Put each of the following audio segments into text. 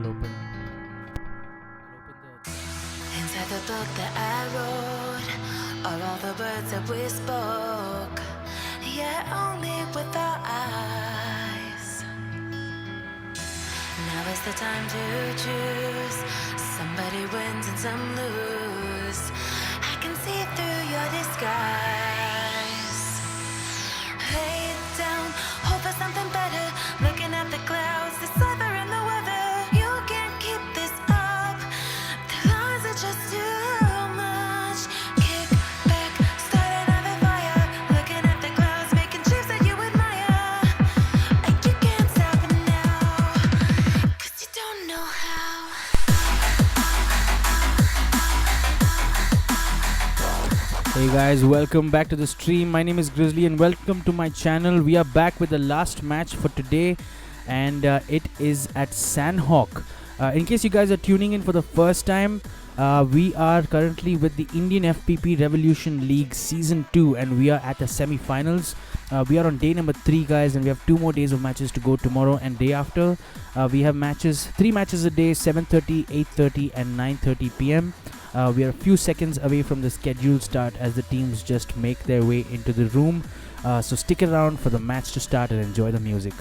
open Inside the book that I wrote are all the words that we spoke, yet only with our eyes. Now is the time to choose. Somebody wins and some lose. I can see through your disguise. Lay it down, hope for something better. Looking at the clouds, deciphering the weather. You can't keep this up. The lies are just too much. Kick back, start another fire. Looking at the clouds, making shapes that you admire. And you can't stop it now, 'cause you don't know how. Hey guys, welcome back to the stream. My name is Grizzly and welcome to my channel. We are back with the last match for today, and it is at Sanhok. In case you guys are tuning in for the first time, we are currently with the Indian FPP Revolution League Season 2, and we are at the semifinals. We are on day number 3, guys, and we have 2 more days of matches to go tomorrow and day after. We have 3 matches a day, 7:30, 8:30 and 9:30 p.m. We are a few seconds away from the scheduled start as the teams just make their way into the room. So stick around for the match to start and enjoy the music.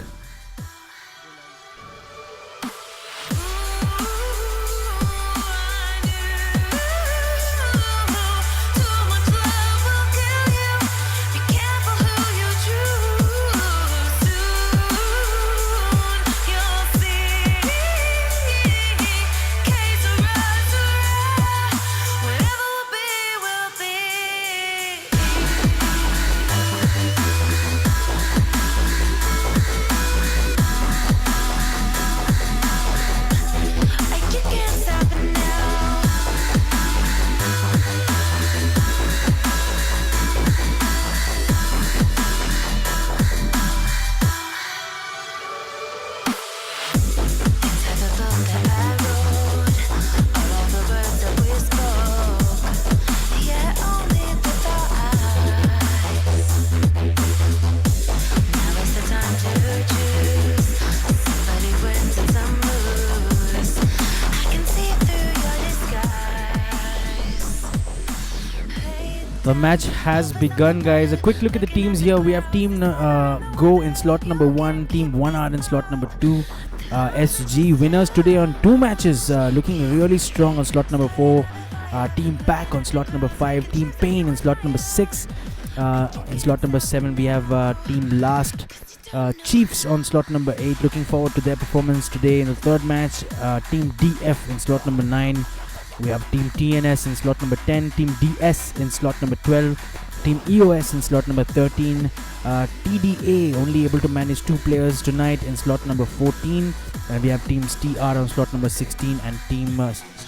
The match has begun, guys. A quick look at the teams here. We have Team Go in slot number 1, Team 1R in slot number 2. SG winners today on 2 matches, looking really strong on slot number 4. Team Pack on slot number 5. Team Pain in slot number 6. In slot number 7, we have Team Last. Chiefs on slot number 8. Looking forward to their performance today in the third match. Team DF in slot number 9. We have Team TNS in slot number 10, Team DS in slot number 12, Team EOS in slot number 13, TDA only able to manage 2 players tonight in slot number 14, and we have Team TR on slot number 16 and Team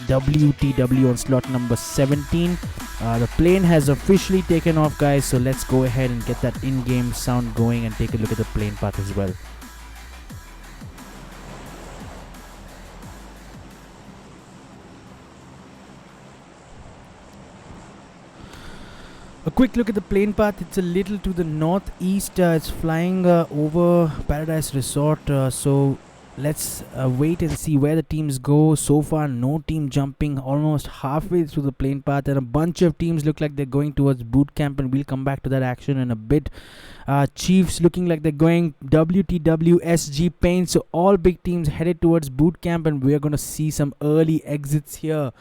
WTW on slot number 17. The plane has officially taken off, guys, so let's go ahead and get that in-game sound going and take a look at the plane path as well. A quick look at the plane path. It's a little to the northeast. It's flying over Paradise Resort. So let's wait and see where the teams go. So far, no team jumping almost halfway through the plane path, and a bunch of teams look like they're going towards boot camp, and we'll come back to that action in a bit. Chiefs looking like they're going, WTW, SG, Pain. So all big teams headed towards boot camp, and we're going to see some early exits here.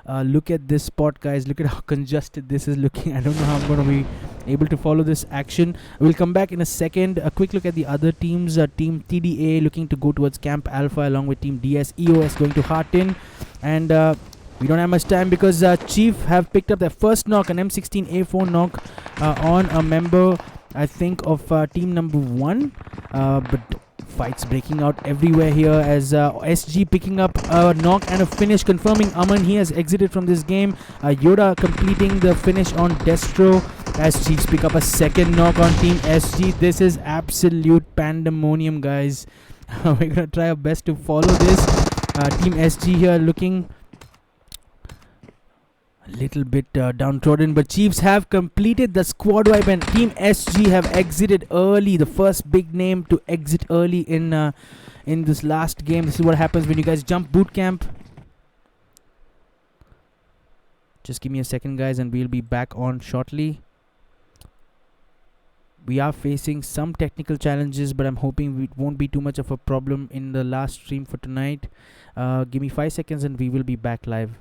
Look at this spot, guys. Look at how congested this is looking. I don't know how I'm going to be able to follow this action. We'll come back in a second. A quick look at the other teams. Team TDA looking to go towards Camp Alpha along with Team DS. EOS going to Hartin. And we don't have much time because Chief have picked up their first knock, an M16A4 knock on a member, I think, of team number 1. But fights breaking out everywhere here as SG picking up a knock and a finish, confirming Aman he has exited from this game. Yoda completing the finish on Destro as Chiefs pick up a second knock on Team SG. This is absolute pandemonium, guys. We're gonna try our best to follow this. Team SG here looking little bit downtrodden, but Chiefs have completed the squad wipe and Team SG have exited early. The first big name to exit early in this last game. This is what happens when you guys jump boot camp. Just give me a second, guys, and we'll be back on shortly. We are facing some technical challenges, but I'm hoping it won't be too much of a problem in the last stream for tonight. Give me 5 seconds and we will be back live.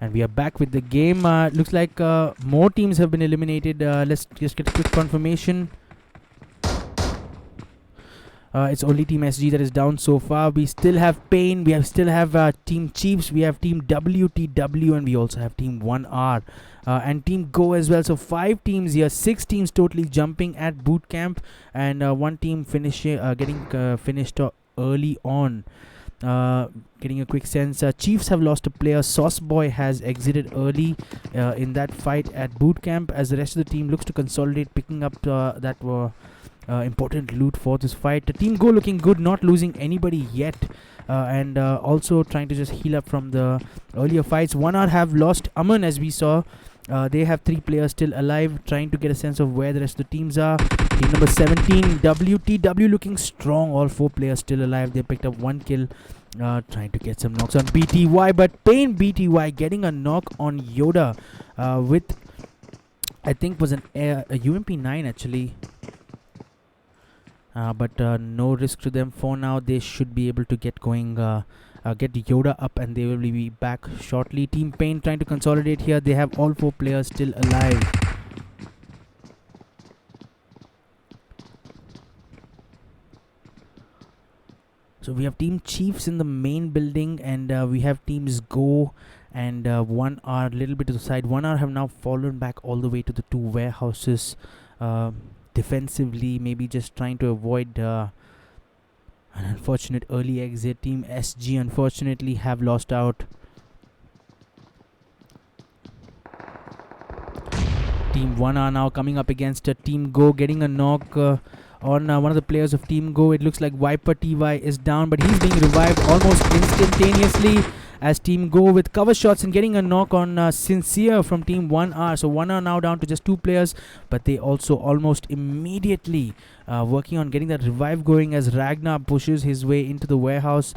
And we are back with the game. Looks like more teams have been eliminated. Let's just get a quick confirmation. It's only Team SG that is down so far. We still have Pain. We still have Team Chiefs. We have Team WTW. And we also have Team 1R. And Team Go as well. So 5 teams here. 6 teams totally jumping at boot camp. And 1 team getting finished early on. Getting a quick sense, Chiefs have lost a player. Sauce Boy has exited early in that fight at boot camp, as the rest of the team looks to consolidate, picking up that important loot for this fight. The Team Go looking good, not losing anybody yet, and also trying to just heal up from the earlier fights. 1R have lost Aman, as we saw. They have 3 players still alive, trying to get a sense of where the rest of the teams are. Team number 17, WTW, looking strong. All 4 players still alive. They picked up 1 kill, trying to get some knocks on BTY. But Pain BTY getting a knock on Yoda with, I think, was a UMP9 actually. But no risk to them for now. They should be able to get going. Get Yoda up and they will be back shortly. Team Pain trying to consolidate here. They have all 4 players still alive. So we have Team Chiefs in the main building, and we have Teams Go and 1R a little bit to the side. 1R have now fallen back all the way to the 2 warehouses defensively, maybe just trying to avoid an unfortunate early exit. Team SG unfortunately have lost out. Team 1R now coming up against Team Go, getting a knock on one of the players of Team Go. It looks like Viper TY is down, but he's being revived almost instantaneously as Team Go with cover shots and getting a knock on Sincere from Team 1R. So 1R now down to just 2 players, but they also almost immediately working on getting that revive going as Ragnar pushes his way into the warehouse.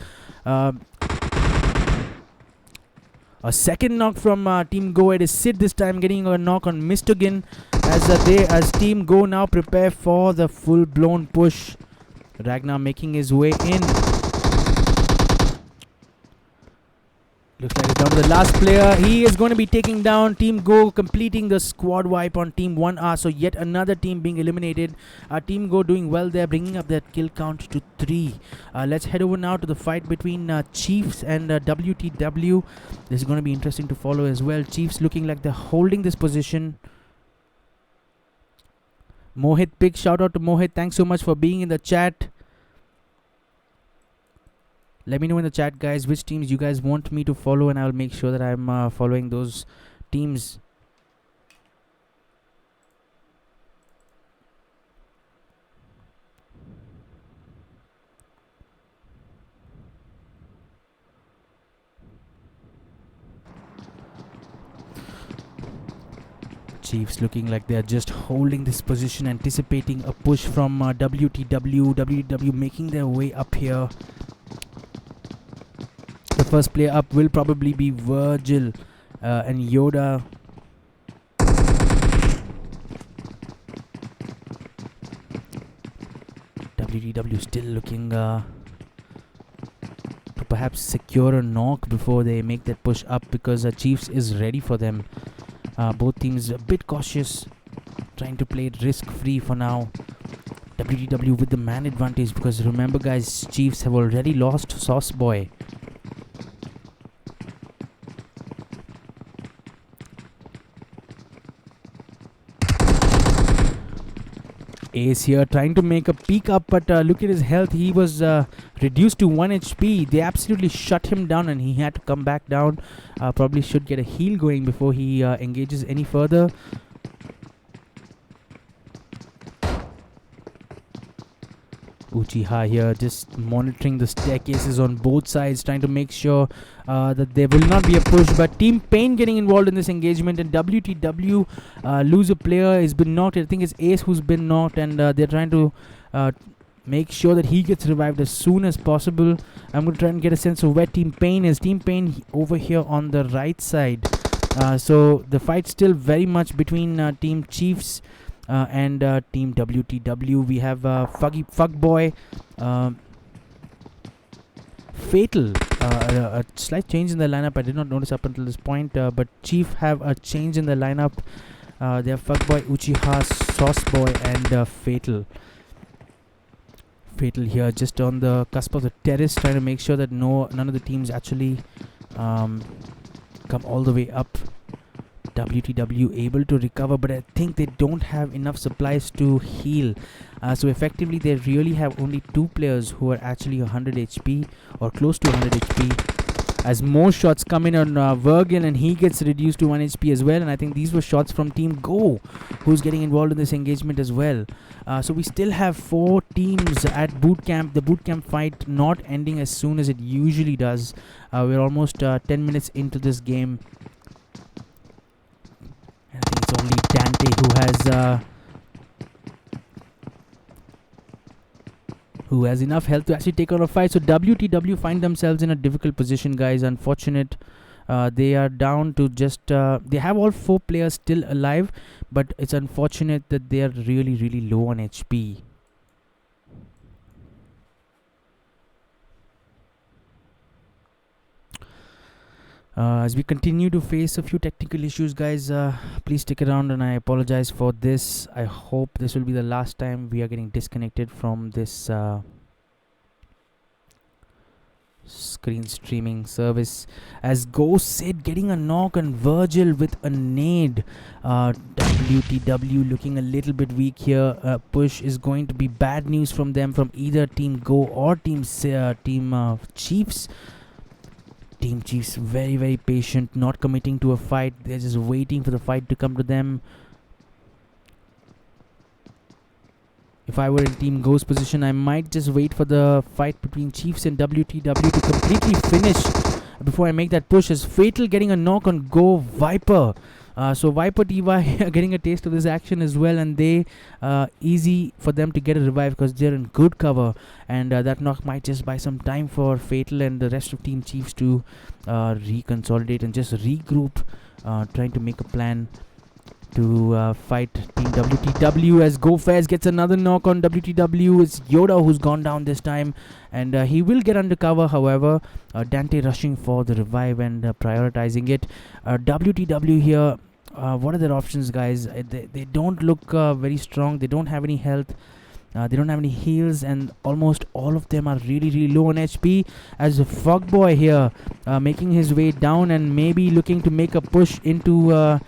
A second knock from Team Go. It is Sid this time getting a knock on Mistogen as Team Go now prepare for the full-blown push. Ragnar making his way in. Looks like it's down to the last player. He is going to be taking down Team Go, completing the squad wipe on Team 1R. So yet another team being eliminated. Team Go doing well there, bringing up that kill count to 3. Let's head over now to the fight between Chiefs and WTW. This is going to be interesting to follow as well. Chiefs looking like they're holding this position. Mohit, big shout out to Mohit. Thanks so much for being in the chat. Let me know in the chat, guys, which teams you guys want me to follow, and I'll make sure that I'm following those teams. Chiefs looking like they are just holding this position, anticipating a push from WTW. WTW making their way up here. The first player up will probably be Virgil and Yoda. WTW still looking to perhaps secure a knock before they make that push up, because Chiefs is ready for them. Both teams a bit cautious, trying to play it risk-free for now. WTW with the man advantage, because remember, guys, Chiefs have already lost Sauce Boy. Ace here trying to make a peek up, but look at his health. He was reduced to 1 HP. They absolutely shut him down and he had to come back down. Probably should get a heal going before he engages any further. Uchiha here just monitoring the staircases on both sides, trying to make sure that there will not be a push. But Team Pain getting involved in this engagement, and WTW lose a player. He's been knocked. I think it's Ace who's been knocked, and they're trying to make sure that he gets revived as soon as possible. I'm going to try and get a sense of where Team Pain is. Team Pain over here on the right side. So the fight's still very much between Team Chiefs and Team WTW. We have Fuckboy, Fatal. A slight change in the lineup. I did not notice up until this point, but Chief have a change in the lineup. They have Fuckboy, Uchiha, Sauceboy, and Fatal. Fatal here just on the cusp of the terrace, trying to make sure that none of the teams actually come all the way up. WTW able to recover, but I think they don't have enough supplies to heal. So effectively they really have only 2 players who are actually 100 HP or close to 100 HP. As more shots come in on Virgil, and he gets reduced to 1 HP as well. And I think these were shots from Team Go, who's getting involved in this engagement as well. So we still have 4 teams at boot camp. The boot camp fight not ending as soon as it usually does. We're almost 10 minutes into this game. I think it's only Dante who has enough health to actually take on a fight. So WTW find themselves in a difficult position, guys. Unfortunate. They are down to just they have all 4 players still alive, but it's unfortunate that they are really low on HP. As we continue to face a few technical issues, guys, please stick around, and I apologize for this. I hope this will be the last time we are getting disconnected from this screen streaming service. As Ghost said, getting a knock on Virgil with a nade. WTW looking a little bit weak here. Push is going to be bad news from them, from either Team Go or Team Chiefs. Team Chiefs very patient, not committing to a fight. They're just waiting for the fight to come to them. If I were in Team Go's position, I might just wait for the fight between Chiefs and WTW to completely finish before I make that push. As Fatal getting a knock on Go Viper. So Viper DY getting a taste of this action as well, and they easy for them to get a revive because they're in good cover, and that knock might just buy some time for Fatal and the rest of Team Chiefs to reconsolidate and just regroup, trying to make a plan to fight Team WTW. As GoFairs gets another knock on WTW. It's Yoda who's gone down this time, and he will get undercover. However, Dante rushing for the revive and prioritizing it. WTW here, what are their options, guys? They don't look very strong. They don't have any health. They don't have any heals, and almost all of them are really low on HP. As Fogboy here making his way down and maybe looking to make a push into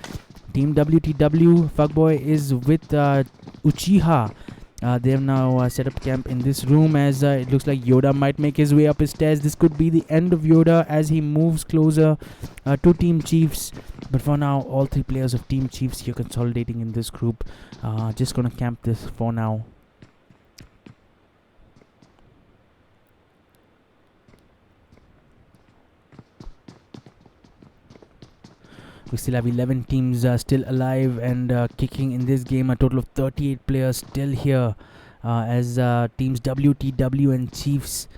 Team WTW. Fuckboy is with Uchiha. They have now set up camp in this room, as it looks like Yoda might make his way up his stairs. This could be the end of Yoda as he moves closer to Team Chiefs. But for now, all 3 players of Team Chiefs here consolidating in this group. Just gonna camp this for now. We still have 11 teams still alive and kicking in this game. A total of 38 players still here, as teams WTW and Chiefs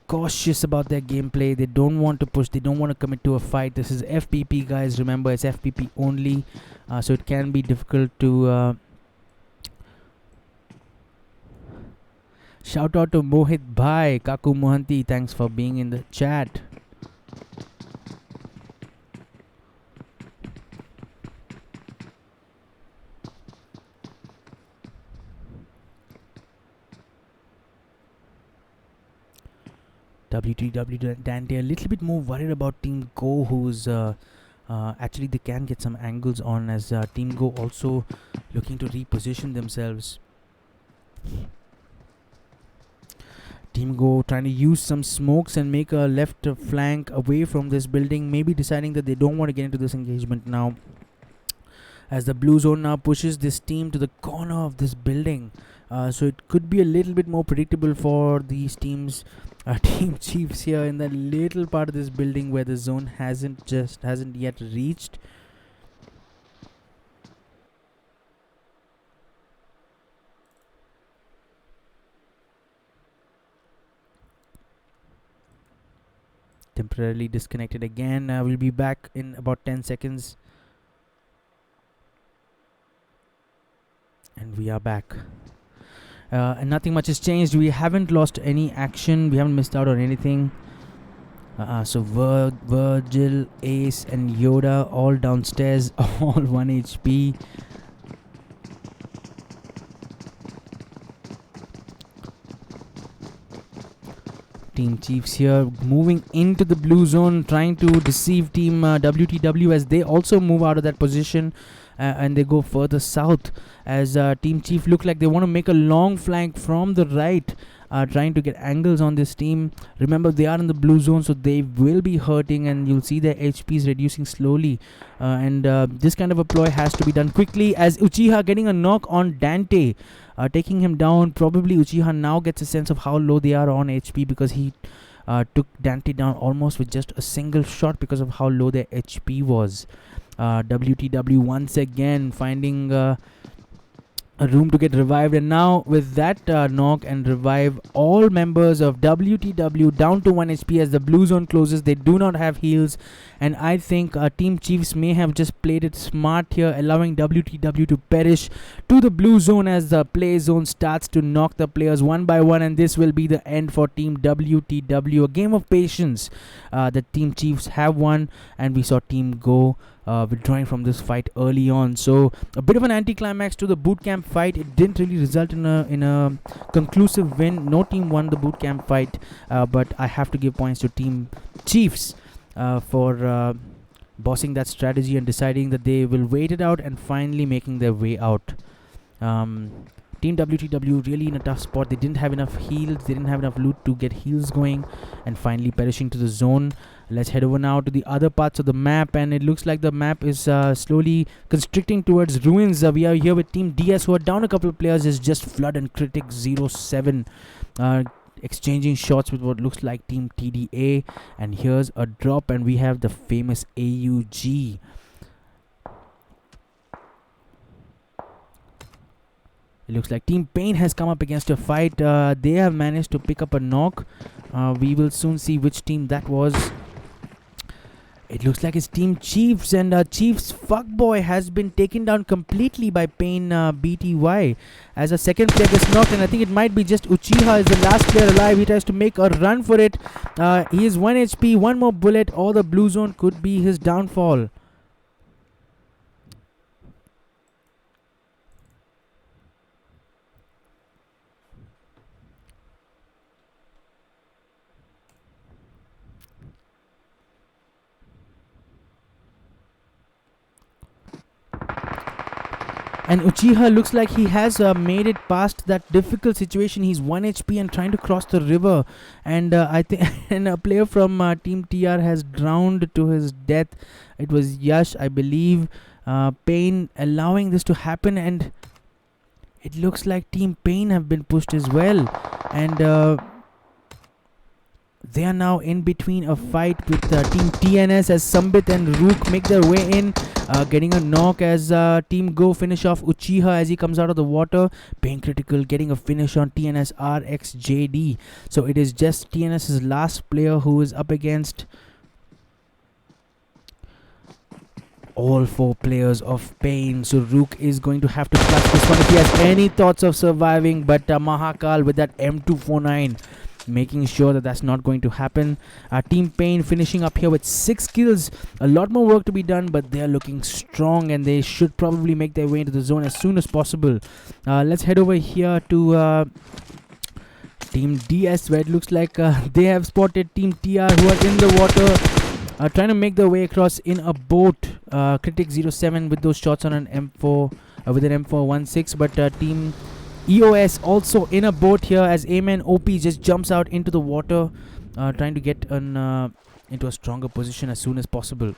cautious about their gameplay. They don't want to push. They don't want to commit to a fight. This is FPP, guys. Remember, it's FPP only, so it can be difficult to... Shout out to Mohit Bhai, Kaku Mohanty. Thanks for being in the chat. WTW Dante a little bit more worried about Team Go, who's actually they can get some angles on, as Team Go also looking to reposition themselves. Team Go trying to use some smokes and make a left flank away from this building, maybe deciding that they don't want to get into this engagement now, as the blue zone now pushes this team to the corner of this building. So it could be a little bit more predictable for these teams. Team Chiefs here in the little part of this building where the zone hasn't yet reached. Temporarily disconnected again. We'll be back in about 10 seconds. And we are back. And nothing much has changed. We haven't lost any action. We haven't missed out on anything. So Virgil, Ace, and Yoda all downstairs, all 1 HP. Team Chiefs here moving into the blue zone, trying to deceive Team WTW as they also move out of that position. And they go further south as Team Chief look like they want to make a long flank from the right, trying to get angles on this team. Remember, they are in the blue zone, so they will be hurting, and you'll see their HPs reducing slowly. And this kind of a ploy has to be done quickly as Uchiha getting a knock on Dante, taking him down. Probably Uchiha now gets a sense of how low they are on HP because he took Dante down almost with just a single shot because of how low their HP was. WTW once again finding a room to get revived, and now with that knock and revive all members of WTW down to 1 HP as the blue zone closes. They do not have heals, and I think Team Chiefs may have just played it smart here, allowing WTW to perish to the blue zone as the play zone starts to knock the players one by one, and this will be the end for Team WTW. A game of patience. The Team Chiefs have won, and we saw Team Go withdrawing from this fight early on. So a bit of an anticlimax to the bootcamp fight. It didn't really result in a conclusive win. No team won the bootcamp fight, but I have to give points to Team Chiefs for bossing that strategy and deciding that they will wait it out and finally making their way out. Team WTW really in a tough spot. They didn't have enough heals, they didn't have enough loot to get heals going, and finally perishing to the zone. Let's head over now to the other parts of the map, and it looks like the map is slowly constricting towards ruins. We are here with Team DS, who are down a couple of players. It's just Flood and Critic 07 exchanging shots with what looks like Team TDA, and here's a drop, and we have the famous AUG. It looks like Team Pain has come up against a fight. They have managed to pick up a knock. We will soon see which team that was. It looks like it's Team Chiefs, and Chiefs Fuckboy has been taken down completely by Pain BTY as a second player gets knocked, and I think it might be just Uchiha is the last player alive. He tries to make a run for it. He is 1 HP, one more bullet, or the blue zone could be his downfall. And Uchiha looks like he has made it past that difficult situation. He's 1 HP and trying to cross the river. And I think and a player from Team TR has drowned to his death. It was Yash, I believe. Pain allowing this to happen. And it looks like Team Pain have been pushed as well. And they are now in between a fight with Team TNS as Sambit and Rook make their way in, getting a knock as Team Go finish off Uchiha as he comes out of the water. Pain Critical getting a finish on TNS RXJD. So it is just TNS's last player who is up against all 4 players of Pain. So Rook is going to have to clutch this one if he has any thoughts of surviving, but Mahakal with that M249 making sure that that's not going to happen. Team Pain finishing up here with 6 kills. A lot more work to be done, but they are looking strong and they should probably make their way into the zone as soon as possible. Let's head over here to Team DS, where it looks like they have spotted Team TR, who are in the water, trying to make their way across in a boat. Critic 07 with those shots on an M4 with an M416, but Team EOS also in a boat here as Amen OP just jumps out into the water, trying to get into a stronger position as soon as possible.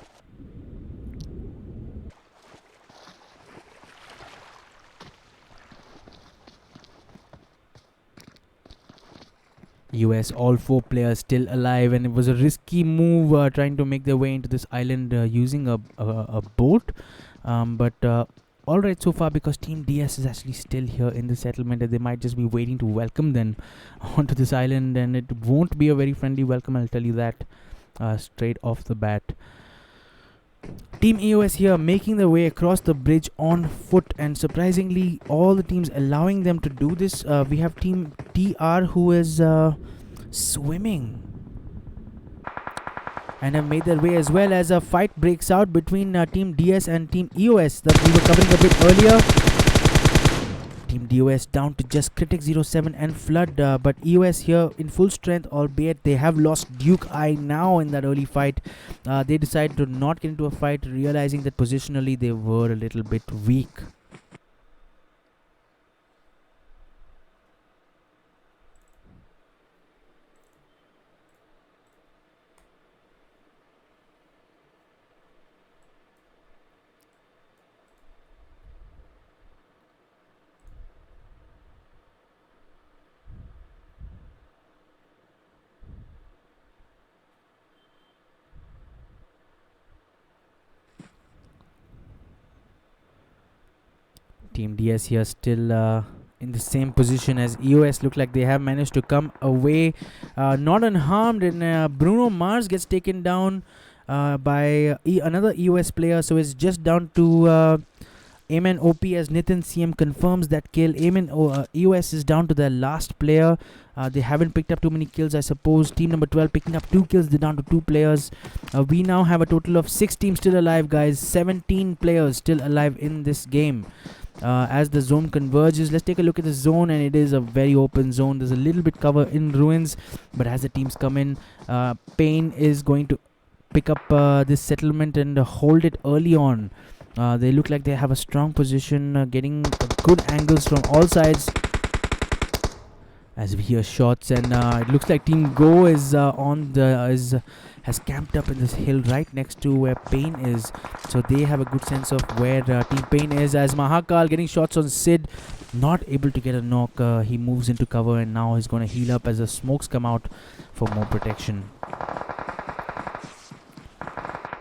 US, all 4 players still alive, and it was a risky move trying to make their way into this island using a boat. But alright so far, because Team DS is actually still here in the settlement, and they might just be waiting to welcome them onto this island, and it won't be a very friendly welcome, I'll tell you that straight off the bat. Team EOS here making their way across the bridge on foot, and surprisingly all the teams allowing them to do this. We have Team TR who is swimming and have made their way, as well as a fight breaks out between Team DS and Team EOS that we were covering a bit earlier. Team DOS down to just Critic 07 and Flood, but EOS here in full strength, albeit they have lost Duke Eye now in that early fight. They decided to not get into a fight, realizing that positionally they were a little bit weak. Team DS here still in the same position as EOS. Look like they have managed to come away not unharmed, and Bruno Mars gets taken down by another EOS player, so it's just down to Amen OP as Nitin CM confirms that kill. EOS is down to their last player. They haven't picked up too many kills, I suppose. Team number 12 picking up 2 kills. They're down to 2 players. We now have a total of 6 teams still alive, guys. 17 players still alive in this game. As the zone converges, let's take a look at the zone, and it is a very open zone. There's a little bit cover in ruins, but as the teams come in, Pain is going to pick up this settlement and hold it early on. They look like they have a strong position, getting good angles from all sides. As we hear shots, and it looks like Team Go is has camped up in this hill right next to where Pain is, so they have a good sense of where Team Pain is. As Mahakal getting shots on Sid, not able to get a knock. He moves into cover, and now he's going to heal up as the smokes come out for more protection.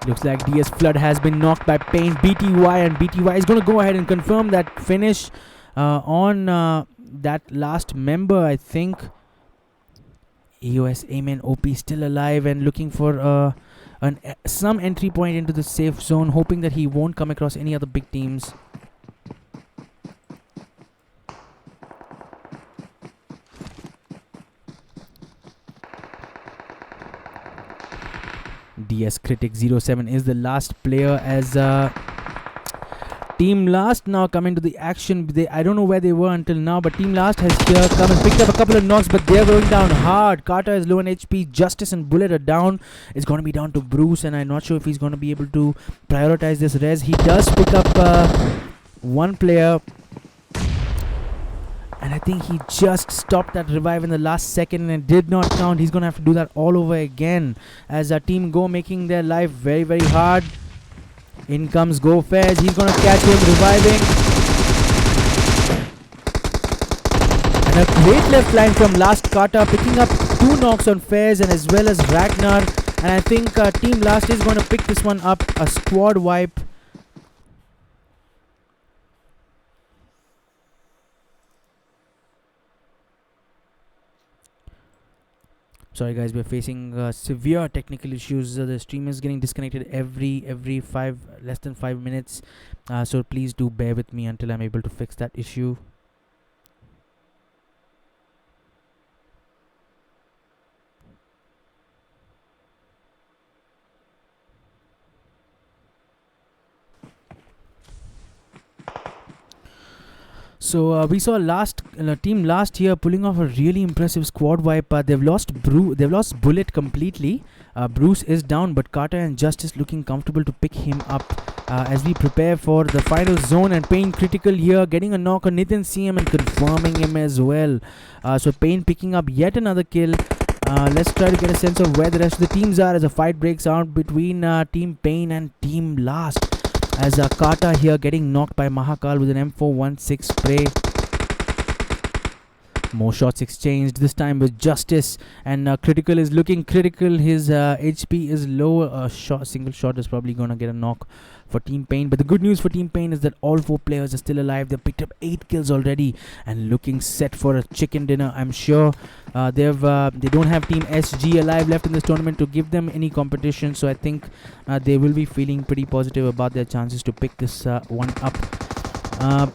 Looks like DS Flood has been knocked by Pain. BTY, and BTY is going to go ahead and confirm that finish on that last member, I think. EOS Amen OP still alive and looking for some entry point into the safe zone, hoping that he won't come across any other big teams. DS Critic 07 is the last player, as Team Last now come into the action. I don't know where they were until now, but Team Last has here come and picked up a couple of knocks, but they're going down hard. Carter is low on HP. Justice and Bullet are down. It's going to be down to Bruce, and I'm not sure if he's going to be able to prioritize this res. He does pick up one player, and I think he just stopped that revive in the last second, and it did not count. He's going to have to do that all over again, as our Team Go making their life very, very hard. In comes Go Fairs. He's going to catch him reviving. And a great left line from Last Kata, picking up 2 knocks on Fairs and as well as Ragnar. And I think Team Last is going to pick this one up. A squad wipe. Sorry guys, we're facing severe technical issues. The stream is getting disconnected every less than 5 minutes, so please do bear with me until I'm able to fix that issue. So we saw Team Last here pulling off a really impressive squad wipe. They've lost Bullet completely. Bruce is down, but Carter and Justice looking comfortable to pick him up as we prepare for the final zone. And Pain critical here, getting a knock on Nitin CM and confirming him as well. So Pain picking up yet another kill. Let's try to get a sense of where the rest of the teams are as a fight breaks out between Team Pain and Team Last. As Kata here getting knocked by Mahakal with an M416 spray. More shots exchanged, this time with Justice, and Critical is looking critical. His HP is low. Single shot is probably gonna get a knock for Team Pain. But the good news for Team Pain is that all 4 players are still alive. They've picked up 8 kills already and looking set for a chicken dinner. I'm sure they don't have Team SG alive left in this tournament to give them any competition. So I think they will be feeling pretty positive about their chances to pick this one up.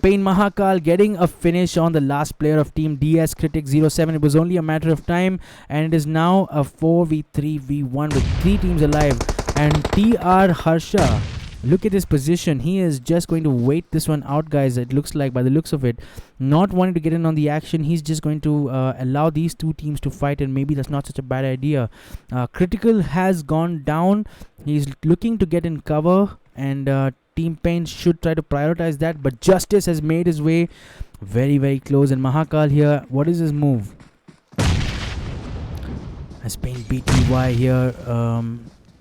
Pain Mahakal getting a finish on the last player of Team DS Critic 07. It was only a matter of time, and it is now a 4v3v1 with 3 teams alive. And TR Harsha, look at his position. He is just going to wait this one out, guys. It looks like, by the looks of it, not wanting to get in on the action. He's just going to allow these 2 teams to fight, and maybe that's not such a bad idea. Critical has gone down. He's looking to get in cover, and Team Pain should try to prioritize that, but Justice has made his way very, very close. And Mahakal here, what is his move? As Pain BTY here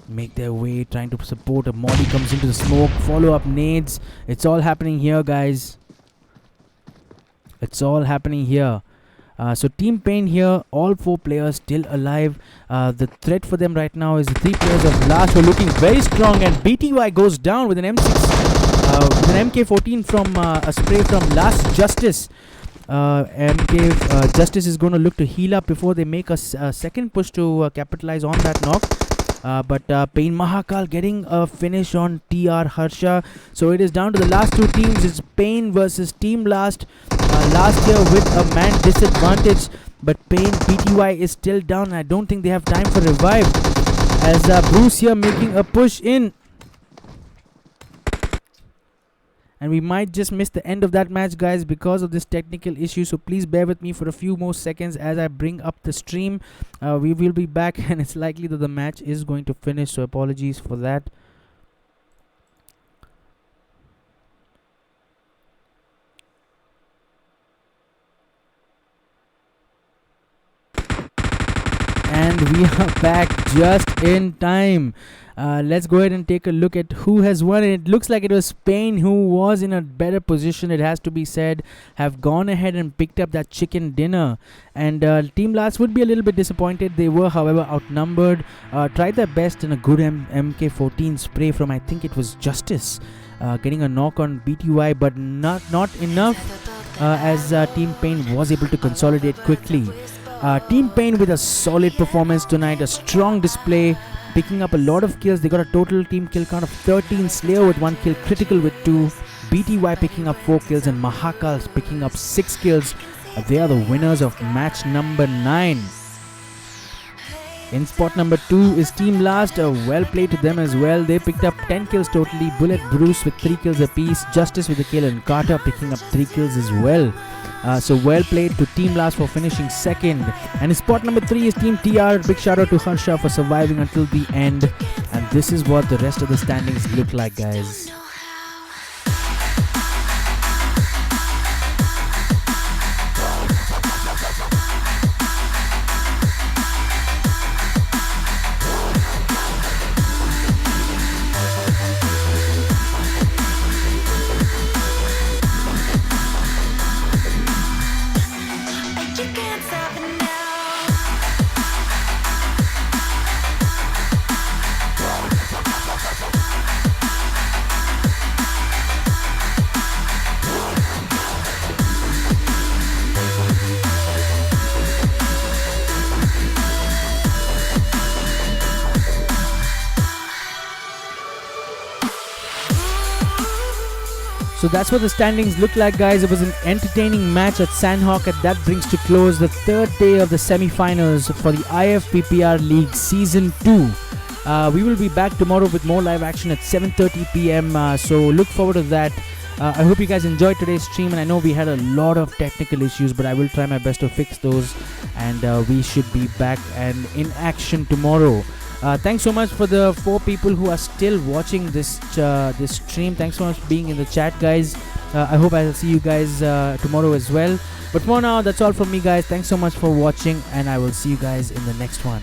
make their way, trying to support. A Molly comes into the smoke, follow up nades. It's all happening here, guys. It's all happening here. So Team Pain here, all 4 players still alive. The threat for them right now is the 3 players of Last, who are looking very strong, and BTY goes down with an M6, with an MK14 from a spray from Last Justice. Justice is going to look to heal up before they make a second push to capitalize on that knock. But Pain Mahakal getting a finish on TR Harsha. So it is down to the last 2 teams. It's Pain versus Team Last. Last year with a man disadvantage, but Pain BTY is still down. I don't think they have time for revive, as Bruce here making a push in, and we might just miss the end of that match, guys, because of this technical issue. So please bear with me for a few more seconds as I bring up the stream. We will be back, and it's likely that the match is going to finish, so apologies for that. And we are back just in time. Let's go ahead and take a look at who has won. It looks like it was Pain, who was in a better position, it has to be said, have gone ahead and picked up that chicken dinner. And Team Last would be a little bit disappointed. They were, however, outnumbered. Tried their best in a good MK14 spray from, I think it was Justice, getting a knock on BTY, but not enough, as Team Pain was able to consolidate quickly. Team Pain with a solid performance tonight, a strong display, picking up a lot of kills. They got a total team kill count of 13. Slayer with 1 kill, Critical with 2, BTY picking up 4 kills, and Mahakal picking up 6 kills. They are the winners of match number 9. In spot number 2 is Team Last. Well played to them as well. They picked up 10 kills totally. Bullet Bruce with 3 kills apiece, Justice with a kill, and Carter picking up 3 kills as well. So well played to Team Last for finishing second. And in spot number 3 is Team TR. Big shout out to Harsha for surviving until the end. And this is what the rest of the standings look like, guys. So that's what the standings look like, guys. It was an entertaining match at Sanhok, and that brings to close the 3rd day of the semi-finals for the Ifppr League Season 2. We will be back tomorrow with more live action at 7:30 p.m. So look forward to that. I hope you guys enjoyed today's stream, and I know we had a lot of technical issues, but I will try my best to fix those, and we should be back and in action tomorrow. Thanks so much for the 4 people who are still watching this stream. Thanks so much for being in the chat, guys. I hope I'll see you guys tomorrow as well. But for now, that's all from me, guys. Thanks so much for watching, and I will see you guys in the next one.